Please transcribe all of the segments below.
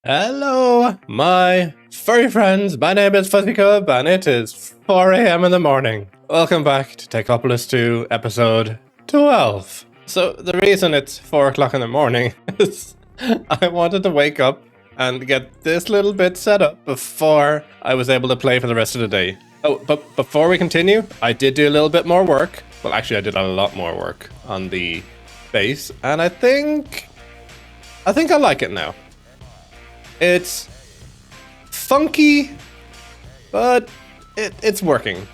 Hello, my furry friends. My name is Fuzzy Cub, and it is 4 a.m. in the morning. Welcome back to Techopolis 2, episode 12. So, the reason it's 4 o'clock in the morning is I wanted to wake up and get this little bit set up before I was able to play for the rest of the day. Oh, but before we continue, I did do a little bit more work. Well, actually, I did a lot more work on the base, and I think I like it now. It's funky, but it's working.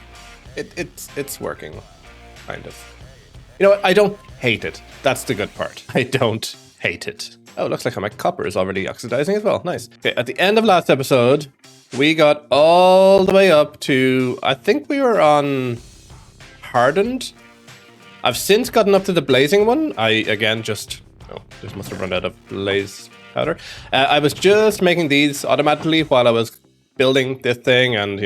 It's working, kind of. You know what? I don't hate it. That's the good part. I don't hate it. Oh, looks like my copper is already oxidizing as well. Nice. Okay, at the end of last episode, we got all the way up to, I think we were on hardened. I've since gotten up to the blazing one. Just must have run out of blaze powder. I was just making these automatically while I was building this thing and,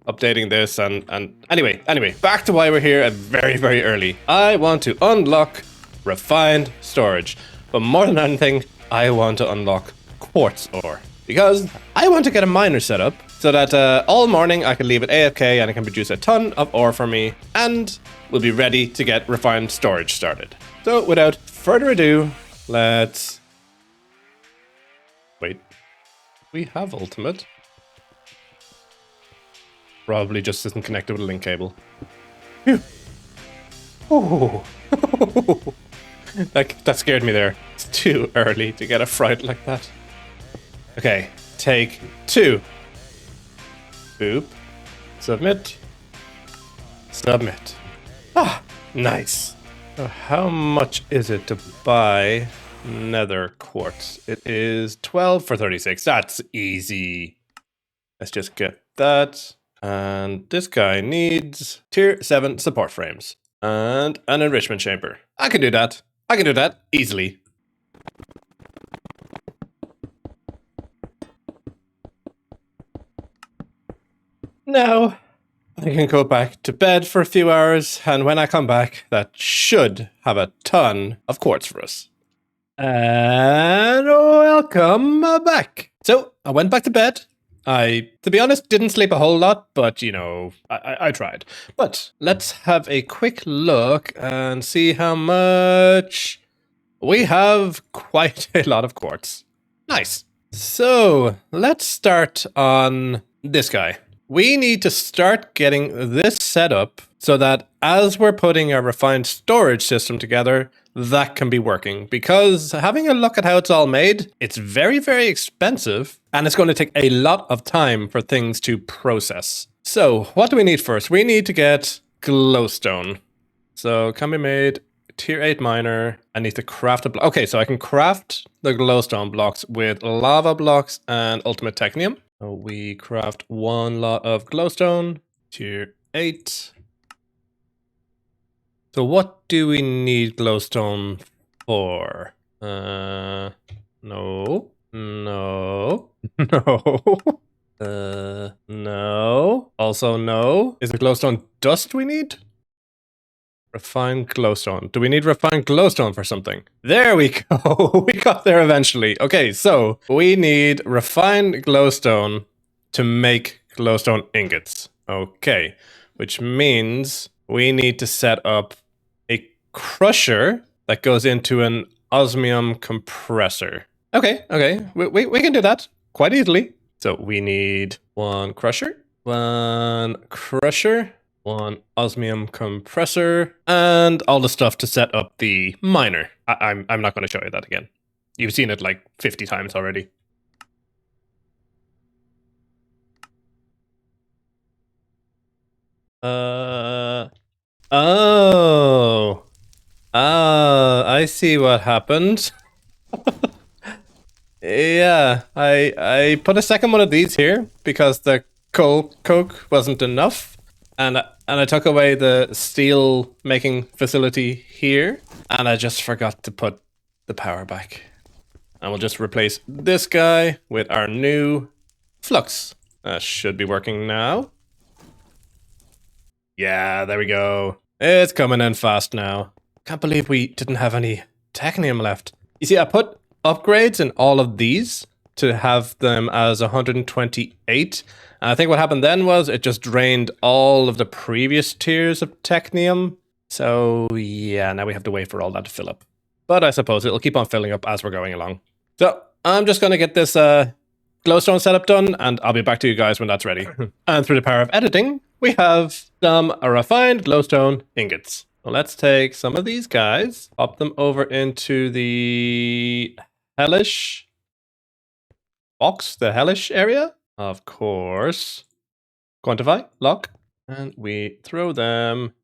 updating this and anyway, back to why we're here at very, very early. I want to unlock refined storage, but more than anything, I want to unlock quartz ore because I want to get a miner set up so that all morning I can leave it AFK and it can produce a ton of ore for me and we'll be ready to get refined storage started. So without further ado, let's... Wait, we have ultimate. Probably just isn't connected with a link cable. Phew. Oh, that scared me there. It's too early to get a fright like that. Okay, take 2. Boop. Submit. Submit. Ah, nice. So how much is it to buy nether quartz? It is 12 for 36. That's easy. Let's just get that. And this guy needs tier 7 support frames and an enrichment chamber. I can do that. I can do that easily. Now I can go back to bed for a few hours, and when I come back, that should have a ton of quartz for us. And welcome back. So I went back to bed. I, to be honest, didn't sleep a whole lot, but I tried. But let's have a quick look and see how much we have. Quite a lot of quartz. Nice. So let's start on this guy. We need to start getting this set up so that as we're putting our refined storage system together, that can be working. Because having a look at how it's all made, it's very, very expensive and it's going to take a lot of time for things to process. So what do we need first? We need to get glowstone. So can be made tier 8 miner. I need to craft a block. Okay, so I can craft the glowstone blocks with lava blocks and ultimate technium. So we craft 1 lot of glowstone, tier 8. So what do we need glowstone for? No. No. No. Also no. Is it glowstone dust we need? Refined glowstone. Do we need refined glowstone for something? There we go. We got there eventually. Okay, so we need refined glowstone to make glowstone ingots. Okay, which means we need to set up a crusher that goes into an osmium compressor. Okay, we can do that quite easily. So we need 1 crusher, 1 crusher, 1 osmium compressor, and all the stuff to set up the miner. I'm not going to show you that again. You've seen it like 50 times already. I see what happened. Yeah, I put a second one of these here because the coke wasn't enough, and I took away the steel making facility here, and I just forgot to put the power back. And we'll just replace this guy with our new flux. That should be working now. Yeah, there we go. It's coming in fast now. Can't believe we didn't have any Technium left. You see, I put upgrades in all of these to have them as 128. And I think what happened then was it just drained all of the previous tiers of Technium. So yeah, now we have to wait for all that to fill up. But I suppose it'll keep on filling up as we're going along. So I'm just going to get this glowstone setup done, and I'll be back to you guys when that's ready. And through the power of editing, we have some refined glowstone ingots. So let's take some of these guys, pop them over into the hellish box, the hellish area. Of course. Quantify, lock, and we throw them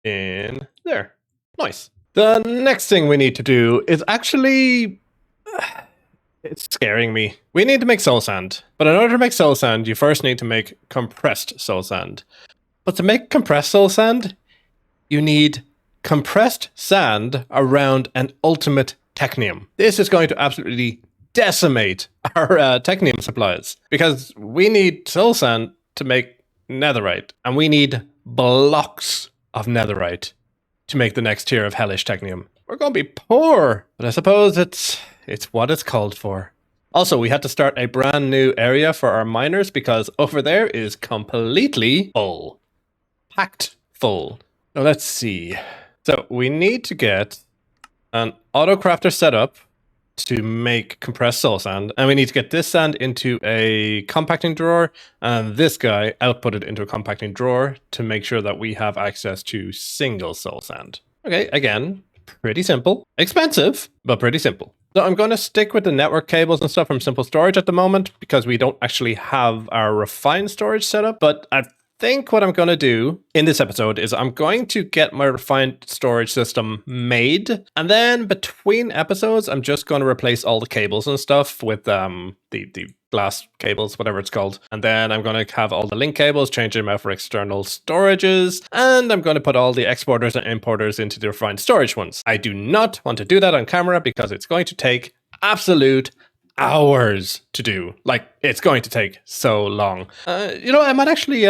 in there. Nice. The next thing we need to do is actually... It's scaring me. We need to make soul sand. But in order to make soul sand, you first need to make compressed soul sand. But to make compressed soul sand, you need compressed sand around an ultimate technium. This is going to absolutely decimate our technium supplies. Because we need soul sand to make netherite. And we need blocks of netherite to make the next tier of hellish technium. We're going to be poor. But I suppose it's what it's called for. Also, we had to start a brand new area for our miners because over there is completely full. Packed full. Now let's see. So we need to get an auto crafter set up to make compressed soul sand. And we need to get this sand into a compacting drawer and this guy outputted into a compacting drawer to make sure that we have access to single soul sand. Okay, again, pretty simple. Expensive, but pretty simple. So I'm going to stick with the network cables and stuff from Simple Storage at the moment because we don't actually have our refined storage set up. But I think what I'm going to do in this episode is I'm going to get my refined storage system made. And then between episodes, I'm just going to replace all the cables and stuff with the glass cables, whatever it's called. And then I'm going to have all the link cables, change them out for external storages. And I'm going to put all the exporters and importers into the refined storage ones. I do not want to do that on camera because it's going to take absolute hours to do. Like, it's going to take so long. I might actually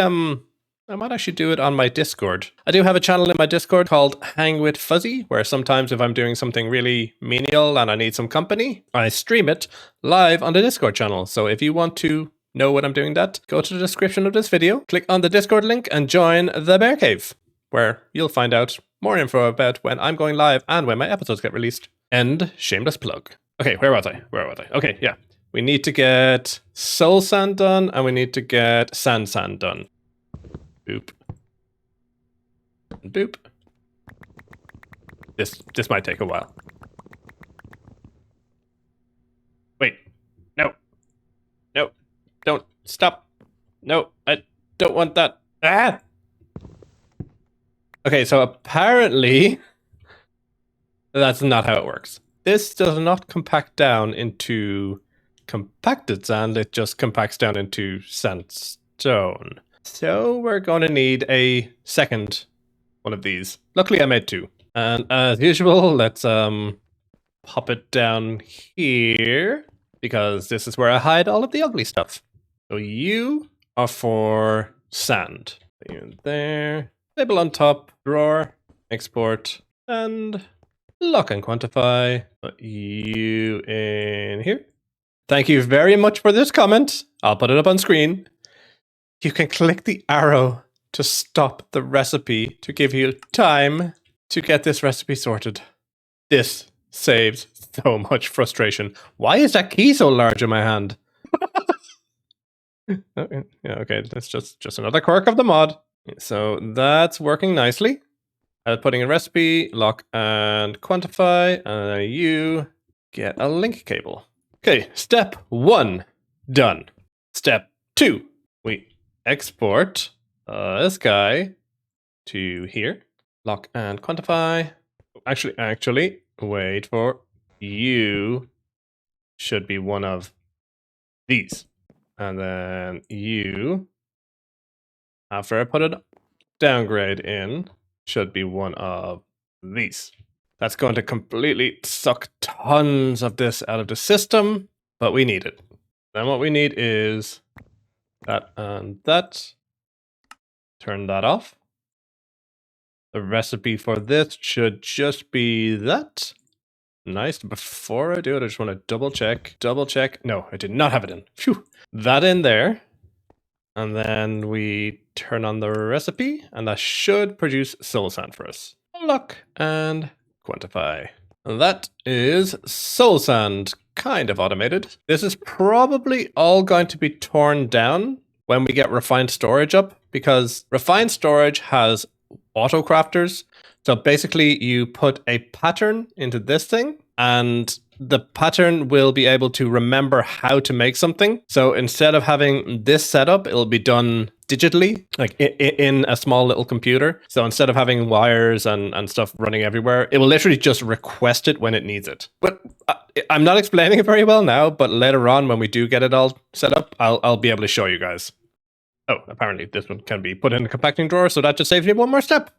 do it on my Discord. I do have a channel in my Discord called Hang with Fuzzy, where sometimes if I'm doing something really menial and I need some company, I stream it live on the Discord channel. So if you want to know when I'm doing that, go to the description of this video, click on the Discord link and join the Bear Cave, where you'll find out more info about when I'm going live and when my episodes get released. End shameless plug. Okay, where was I? Okay, yeah. We need to get soul sand done and we need to get sand done. Boop. Boop. This might take a while. Wait. No. No. Don't. Stop. No, I don't want that. Ah! Okay, so apparently that's not how it works. This does not compact down into compacted sand, it just compacts down into sandstone. So we're going to need a second one of these. Luckily I made two. And as usual, let's pop it down here because this is where I hide all of the ugly stuff. So you are for sand. Put you in there. Label on top, drawer, export, and lock and quantify. Put you in here. Thank you very much for this comment. I'll put it up on screen. You can click the arrow to stop the recipe to give you time to get this recipe sorted. This saves so much frustration. Why is that key so large in my hand? Okay, yeah, okay, that's just another quirk of the mod. So that's working nicely. Putting in recipe, lock and quantify, and you get a link cable. Okay, step 1, done. Step 2, we export this guy to here. Lock and quantify. Actually, wait for you. Should be one of these. And then you, after I put a downgrade in, should be one of these. That's going to completely suck tons of this out of the system, but we need it. Then what we need is that and that. Turn that off. The recipe for this should just be that. Nice. Before I do it, I just want to double check. Double check. No, I did not have it in. Phew. That in there. And then we turn on the recipe, and that should produce soul sand for us. Look and quantify. And that is soul sand, kind of automated. This is probably all going to be torn down when we get refined storage up, because refined storage has auto crafters. So basically you put a pattern into this thing and the pattern will be able to remember how to make something. So instead of having this setup, it'll be done digitally, like in a small little computer. So instead of having wires and stuff running everywhere, it will literally just request it when it needs it. But I'm not explaining it very well now, but later on when we do get it all set up, I'll be able to show you guys. Oh, apparently this one can be put in a compacting drawer, so that just saves me one more step.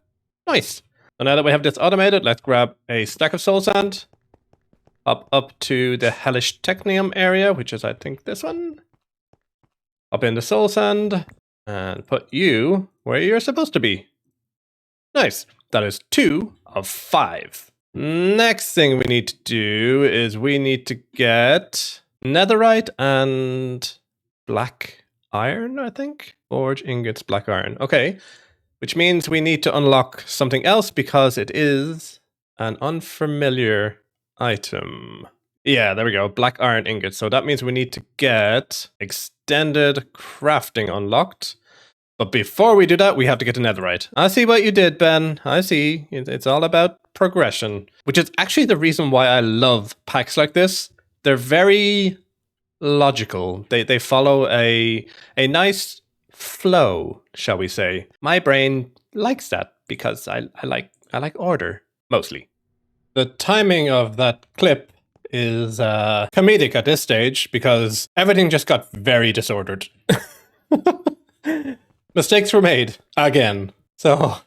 Nice. So now that we have this automated, let's grab a stack of soul sand, up to the hellish Technium area, which is I think this one. Up in the soul sand, and put you where you're supposed to be. Nice. That is 2 of 5. Next thing we need to do is we need to get netherite and black iron, I think. Forge ingots, black iron. Okay. Which means we need to unlock something else because it is an unfamiliar item. Yeah, there we go. Black iron ingots. So that means we need to get extended crafting unlocked. But before we do that, we have to get to netherite. I see what you did, Ben. I see. It's all about progression. Which is actually the reason why I love packs like this. They're very logical. They follow a nice flow, shall we say. My brain likes that because I like order, mostly. The timing of that clip is comedic at this stage because everything just got very disordered. Mistakes were made again. So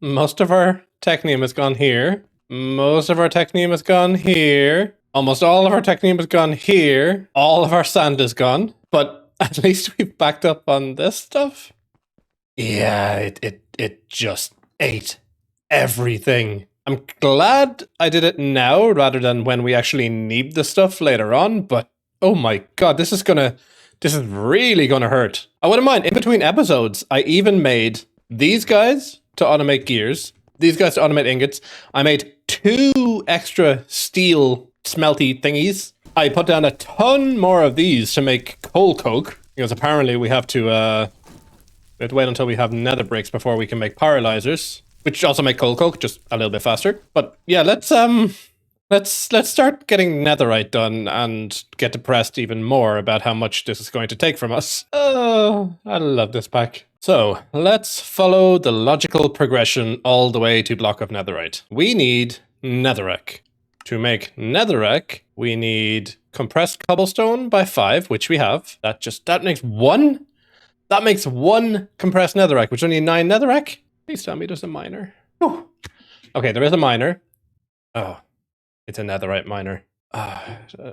most of our Technium has gone here. Most of our Technium has gone here. Almost all of our Technium has gone here. All of our sand is gone. But at least we've backed up on this stuff. Yeah, it just ate everything. I'm glad I did it now rather than when we actually need the stuff later on, but oh my god, this is really gonna hurt. I wouldn't mind. In between episodes, I even made these guys to automate gears, these guys to automate ingots. I made 2 extra steel smelty thingies. I put down a ton more of these to make coal coke, because apparently we have to wait until we have nether bricks before we can make pyrolyzers, which also make coal coke, just a little bit faster. But yeah, let's start getting netherite done and get depressed even more about how much this is going to take from us. Oh, I love this pack. So let's follow the logical progression all the way to block of netherite. We need netherrack. To make netherrack, we need compressed cobblestone by 5, which we have. That makes 1? That makes 1 compressed netherrack, which only 9 netherrack? Please tell me there's a miner. Whew. Okay, there is a miner. Oh, it's a netherite miner.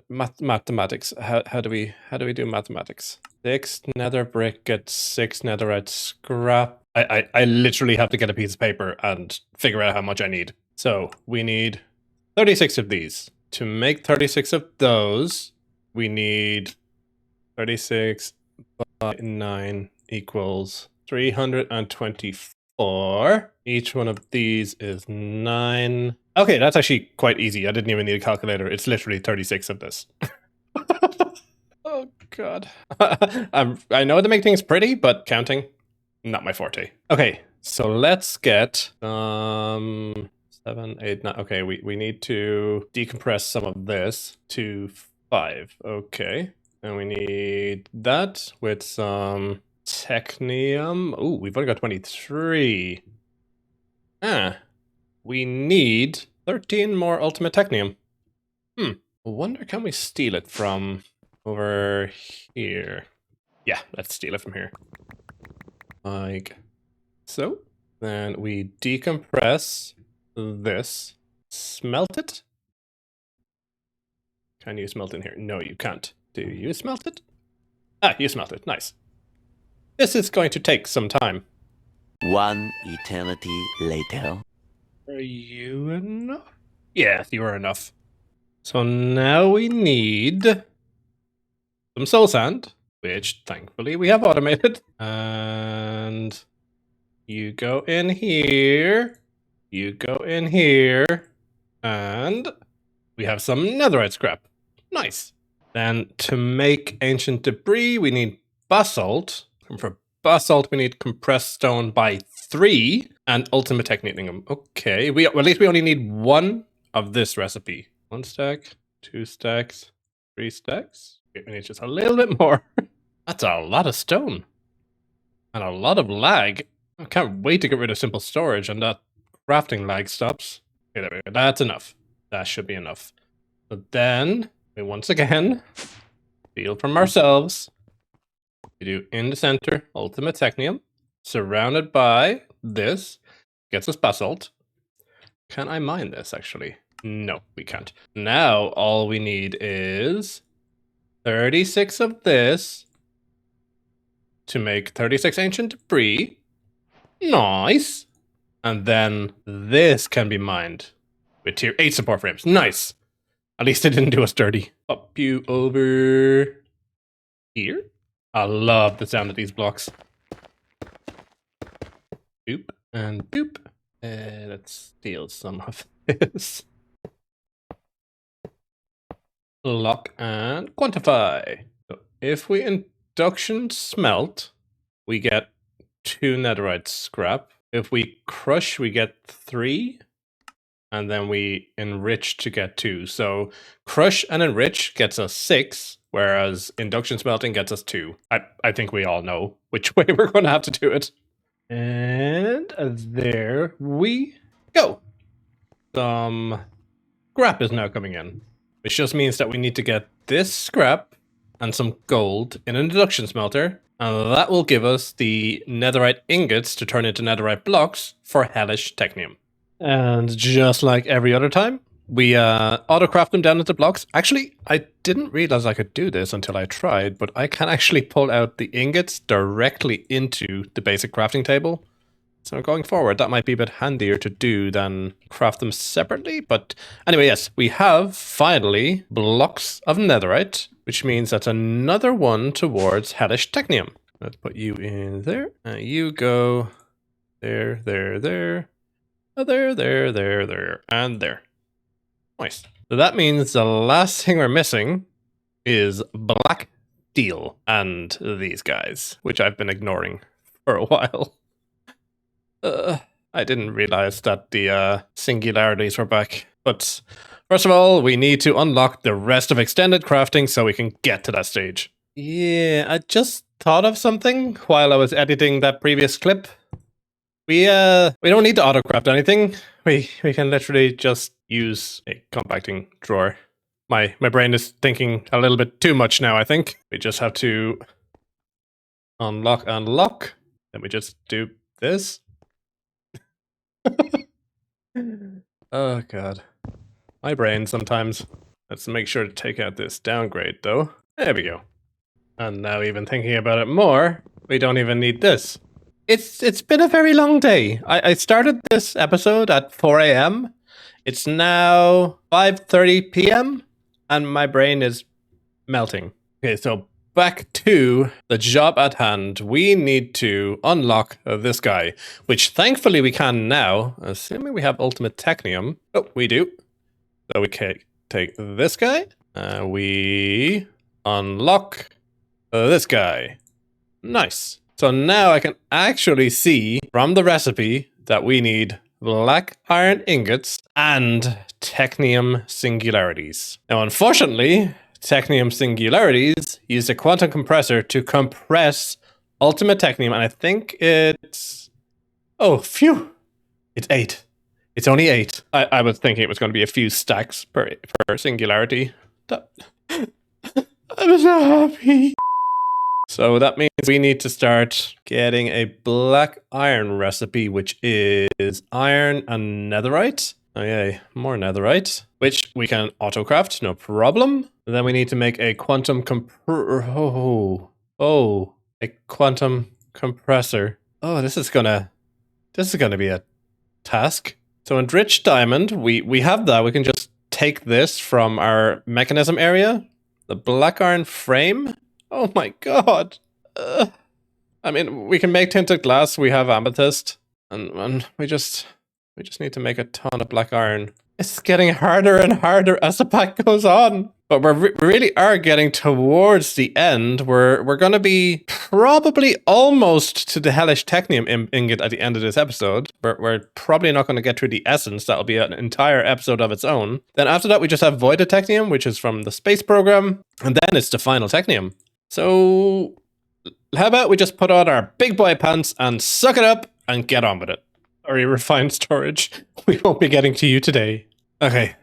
Mathematics. How do we do mathematics? 6 nether brick gets 6 netherite scrap. I literally have to get a piece of paper and figure out how much I need. So we need 36 of these. To make 36 of those, we need 36 by 9 equals 324. Each one of these is 9. Okay, that's actually quite easy. I didn't even need a calculator. It's literally 36 of this. Oh, God. I know how to make things pretty, but counting, not my forte. Okay, so let's get 7, 8, 9. Okay, we need to decompress some of this to 5. Okay, and we need that with some Technium. Ooh, we've only got 23. We need 13 more ultimate Technium. I wonder, can we steal it from over here? Yeah, let's steal it from here. Like so. Then we decompress this. Smelt it? Can you smelt in here? No, you can't. Do you smelt it? Ah, you smelt it. Nice. This is going to take some time. 1 eternity later. Are you enough? Yes, you are enough. So now we need some soul sand, which thankfully we have automated. And you go in here, you go in here, and we have some netherite scrap. Nice. Then to make ancient debris, we need basalt. And for basalt, we need compressed stone by 3 and ultimate technium. Okay, well, at least we only need 1 of this recipe. 1 stack, 2 stacks, 3 stacks. Okay, we need just a little bit more. That's a lot of stone. And a lot of lag. I can't wait to get rid of simple storage and that crafting lag stops. Okay, there we go. That's enough. That should be enough. But then, we once again steal from ourselves. We do in the center, ultimate technium, surrounded by this, gets us basalt. Can I mine this, actually? No, we can't. Now, all we need is 36 of this to make 36 ancient debris. Nice. And then this can be mined with tier 8 support frames. Nice. At least it didn't do us dirty. Up you over here. I love the sound of these blocks. Boop and boop. Let's steal some of this. Lock and quantify. So if we induction smelt, we get 2 netherite scrap. If we crush, we get 3. And then we enrich to get 2. So crush and enrich gets us 6, whereas induction smelting gets us 2. I think we all know which way we're going to have to do it. And there we go. Some scrap is now coming in, which just means that we need to get this scrap and some gold in an induction smelter, and that will give us the netherite ingots to turn into netherite blocks for hellish technium. And just like every other time, we auto-craft them down into blocks. Actually, I didn't realize I could do this until I tried, but I can actually pull out the ingots directly into the basic crafting table. So going forward, that might be a bit handier to do than craft them separately. But anyway, yes, we have finally blocks of netherite, which means that's another one towards hellish technium. Let's put you in there. You go there, there, there. There, and there. Nice. So that means the last thing we're missing is black steel and these guys, which I've been ignoring for a while. I didn't realize that the singularities were back. But first of all, we need to unlock the rest of extended crafting so we can get to that stage. Yeah, I just thought of something while I was editing that previous clip. We don't need to autocraft anything. We can literally just use a compacting drawer. My brain is thinking a little bit too much now, I think. We just have to unlock and lock. Then we just do this. Oh god. My brain sometimes. Let's make sure to take out this downgrade though. There we go. And now even thinking about it more, we don't even need this. It's been a very long day. I started this episode at 4 a.m. It's now 5:30 p.m. and my brain is melting. Okay, so back to the job at hand. We need to unlock this guy, which thankfully we can now, assuming we have ultimate technium. Oh, we do. So we can take this guy. We unlock this guy. Nice. So now I can actually see from the recipe that we need black iron ingots and technium singularities. Now, unfortunately, technium singularities use a quantum compressor to compress ultimate technium, and I think it's... Oh, phew! It's 8. It's only 8. I was thinking it was going to be a few stacks per singularity. I'm so happy! So that means we need to start getting a black iron recipe, which is iron and netherite. Oh yay, more netherite, which we can autocraft, no problem. And then we need to make a quantum a quantum compressor. Oh, this is gonna be a task. So enriched diamond, we have that. We can just take this from our mechanism area. The black iron frame. Oh my god. I mean, we can make tinted glass. We have amethyst, and we just need to make a ton of black iron. It's getting harder and harder as the pack goes on. But we really are getting towards the end. We're going to be probably almost to the hellish Technium ingot at the end of this episode. We're probably not going to get through the essence. That'll be an entire episode of its own. Then after that, we just have voided Technium, which is from the space program. And then it's the final Technium. So how about we just put on our big boy pants and suck it up and get on with it. Sorry, refined storage. We won't be getting to you today. Okay.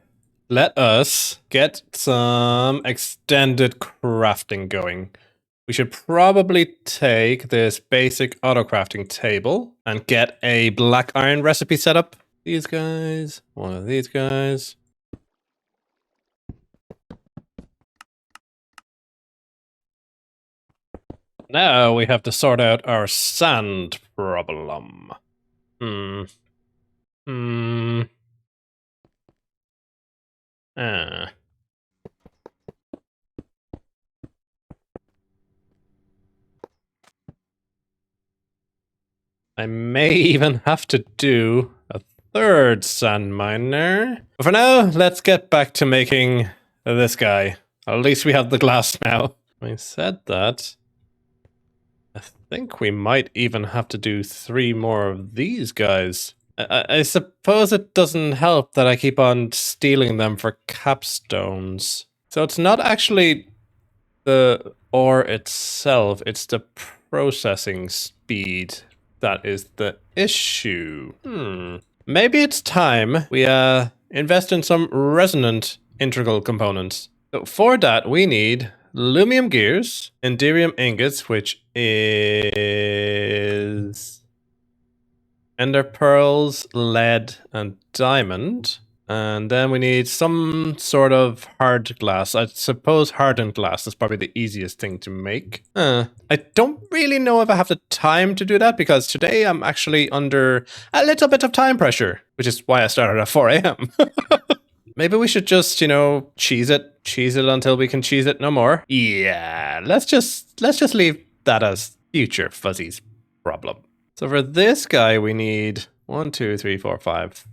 Let us get some extended crafting going. We should probably take this basic auto crafting table and get a black iron recipe set up. These guys, one of these guys. Now we have to sort out our sand problem. I may even have to do a third sand miner. But for now, let's get back to making this guy. At least we have the glass now. I said that. I think we might even have to do 3 more of these guys. I suppose it doesn't help that I keep on stealing them for capstones. So it's not actually the ore itself, it's the processing speed that is the issue. Maybe it's time we invest in some resonant integral components. So for that, we need lumium gears, enderium ingots, which is ender pearls, lead, and diamond. And then we need some sort of hard glass. I suppose hardened glass is probably the easiest thing to make. I don't really know if I have the time to do that, because today I'm actually under a little bit of time pressure, which is why I started at 4 a.m. Maybe we should just, cheese it until we can cheese it no more. Yeah, let's just leave that as future Fuzzy's problem. So for this guy, we need 1, 2, 3, 4, 5.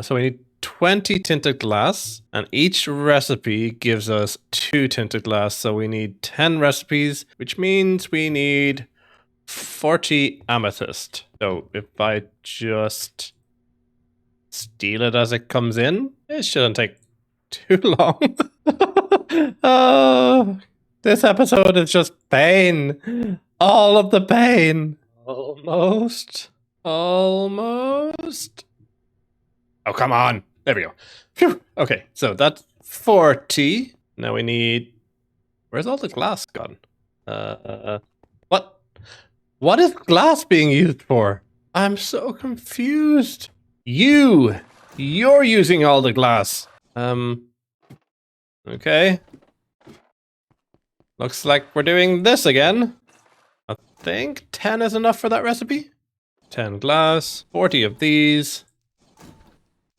So we need 20 tinted glass, and each recipe gives us 2 tinted glass. So we need 10 recipes, which means we need 40 amethyst. So if I just steal it as it comes in, it shouldn't take too long. Oh, this episode is just pain. All of the pain. Almost. Oh, come on. There we go. Phew. Okay, so that's 40. Now we need... Where's all the glass gone? What? What is glass being used for? I'm so confused. You're using all the glass. Okay. Looks like we're doing this again. I think 10 is enough for that recipe. 10 glass, 40 of these,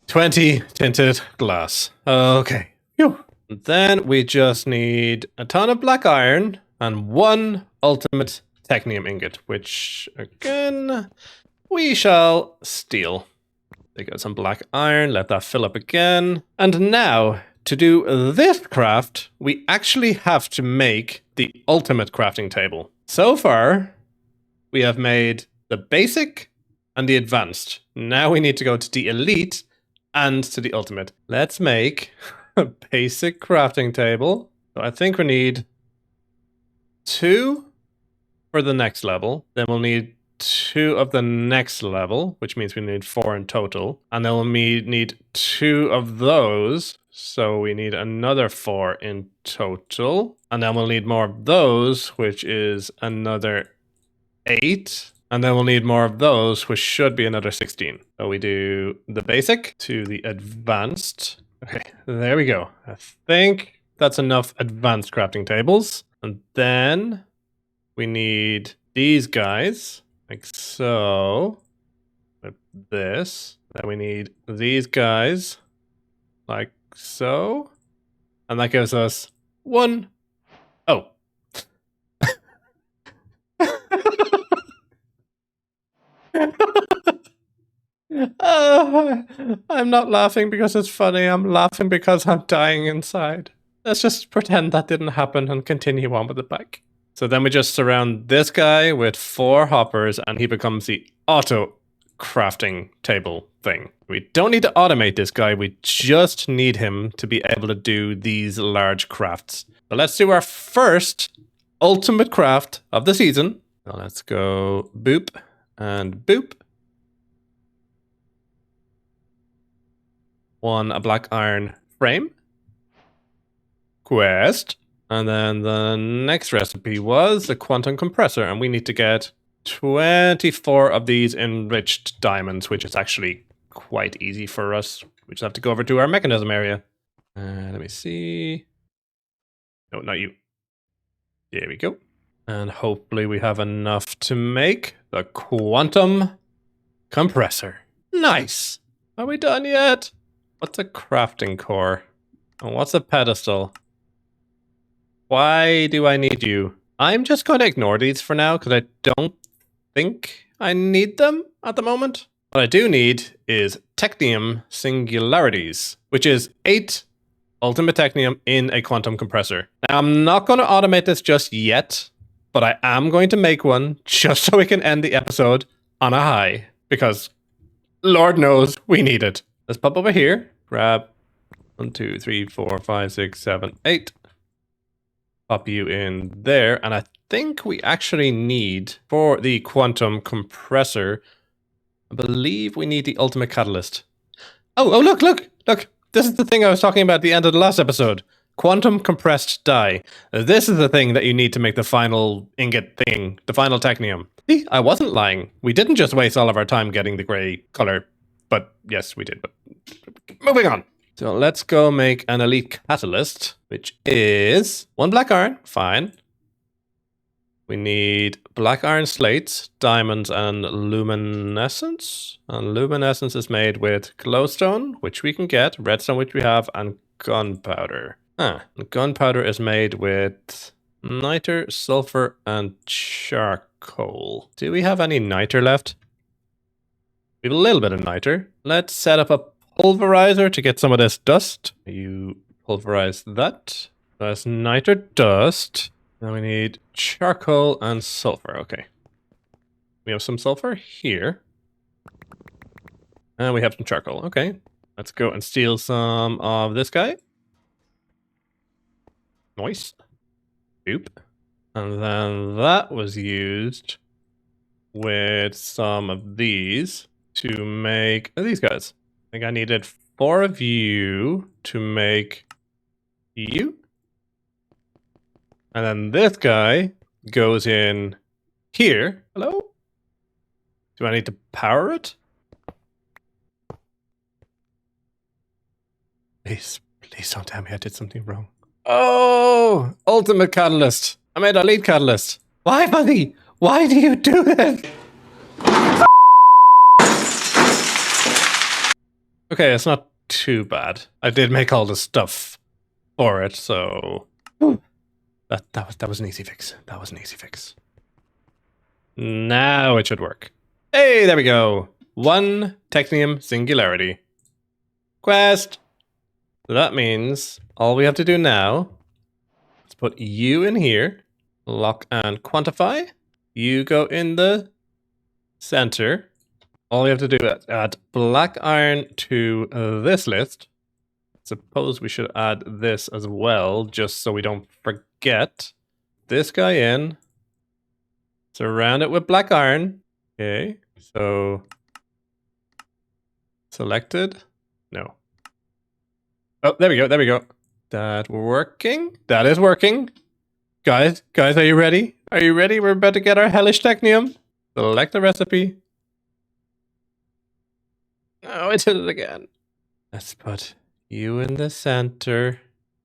20 tinted glass. Okay. Phew. Then we just need a ton of black iron and 1 ultimate technium ingot, which again we shall steal. Take out some black iron, let that fill up again. And now, to do this craft, we actually have to make the ultimate crafting table. So far, we have made the basic and the advanced. Now we need to go to the elite and to the ultimate. Let's make a basic crafting table. So I think we need 2 for the next level. Then we'll need 2 of the next level, which means we need 4 in total. And then we'll need 2 of those. So we need another 4 in total. And then we'll need more of those, which is another 8. And then we'll need more of those, which should be another 16. So we do the basic to the advanced. Okay, there we go. I think that's enough advanced crafting tables. And then we need these guys, like so. With this. Then we need these guys. like so. And that gives us 1. Oh. I'm not laughing because it's funny. I'm laughing because I'm dying inside. Let's just pretend that didn't happen and continue on with the pack. So then we just surround this guy with 4 hoppers and he becomes the auto crafting table thing. We don't need to automate this guy. We just need him to be able to do these large crafts. But let's do our first ultimate craft of the season. So let's go boop and boop. 1 a black iron frame. Quest. And then the next recipe was the quantum compressor, and we need to get 24 of these enriched diamonds, which is actually quite easy for us. We just have to go over to our mechanism area. Let me see. No, not you. There we go. And hopefully we have enough to make the quantum compressor. Nice. Are we done yet? What's a crafting core? And what's a pedestal? Why do I need you? I'm just going to ignore these for now because I don't think I need them at the moment. What I do need is Technium singularities, which is 8 ultimate Technium in a quantum compressor. Now, I'm not going to automate this just yet, but I am going to make one just so we can end the episode on a high because Lord knows we need it. Let's pop over here, grab 1, 2, 3, 4, 5, 6, 7, 8. Pop you in there, and I think we actually need, for the quantum compressor, I believe we need the ultimate catalyst. Oh, look! This is the thing I was talking about at the end of the last episode. Quantum compressed dye. This is the thing that you need to make the final ingot thing, the final technium. See, I wasn't lying. We didn't just waste all of our time getting the grey color, but yes, we did. But moving on. So let's go make an elite catalyst, which is 1 black iron, fine. We need black iron slates, diamonds, and luminescence. And luminescence is made with glowstone, which we can get, redstone, which we have, and gunpowder. Gunpowder is made with niter, sulfur, and charcoal. Do we have any niter left? We have a little bit of niter. Let's set up a pulverizer to get some of this dust. You pulverize that. That's niter dust. Now we need charcoal and sulfur. Okay. We have some sulfur here. And we have some charcoal. Okay. Let's go and steal some of this guy. Nice. Boop. And then that was used with some of these to make these guys. I think I needed 4 of you to make you. And then this guy goes in here. Hello? Do I need to power it? Please don't tell me I did something wrong. Oh, ultimate catalyst. I made a lead catalyst. Why, buddy? Why do you do this? Okay, it's not too bad. I did make all the stuff for it, so that was an easy fix. That was an easy fix. Now it should work. Hey, there we go. 1 Technium singularity. Quest. So that means all we have to do now is put you in here, lock and quantify. You go in the center. All we have to do is add black iron to this list. Suppose we should add this as well, just so we don't forget. This guy in. Surround it with black iron. Okay, so selected. No. Oh, there we go, there we go. That working? That is working. Guys, are you ready? Are you ready? We're about to get our hellish technium. Select the recipe. Oh, I did it again. Let's put you in the center,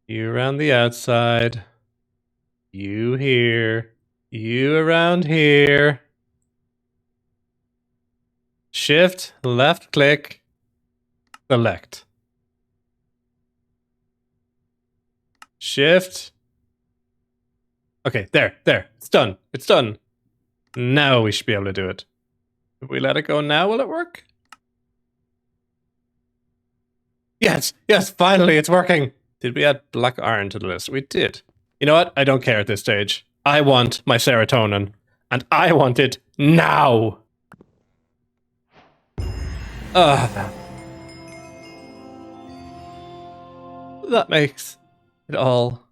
you around the outside, you here, you around here. Shift, left click, select. Shift. Okay, there. It's done. It's done. Now we should be able to do it. If we let it go now, will it work? Yes, finally it's working. Did we add black iron to the list? We did. You know what? I don't care at this stage. I want my serotonin. And I want it now. That makes it all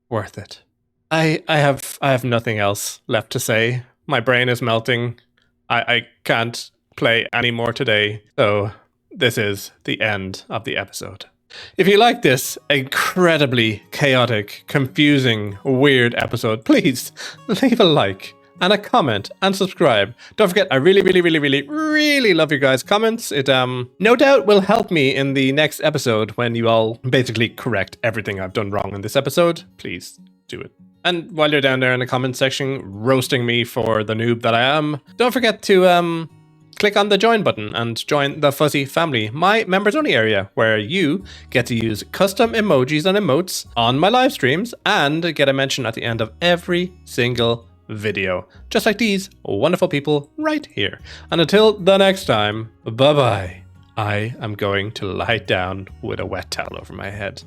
worth it. I have nothing else left to say. My brain is melting. I can't play anymore today. So this is the end of the episode. If you like this incredibly chaotic, confusing, weird episode, please leave a like and a comment and subscribe. Don't forget, I really love your guys' comments. It no doubt will help me in the next episode when you all basically correct everything I've done wrong in this episode. Please do it. And while you're down there in the comment section roasting me for the noob that I am, don't forget to click on the join button and join the Fuzzy family, my members only area, where you get to use custom emojis and emotes on my live streams and get a mention at the end of every single video, just like these wonderful people right here. And until the next time, bye bye. I am going to lie down with a wet towel over my head.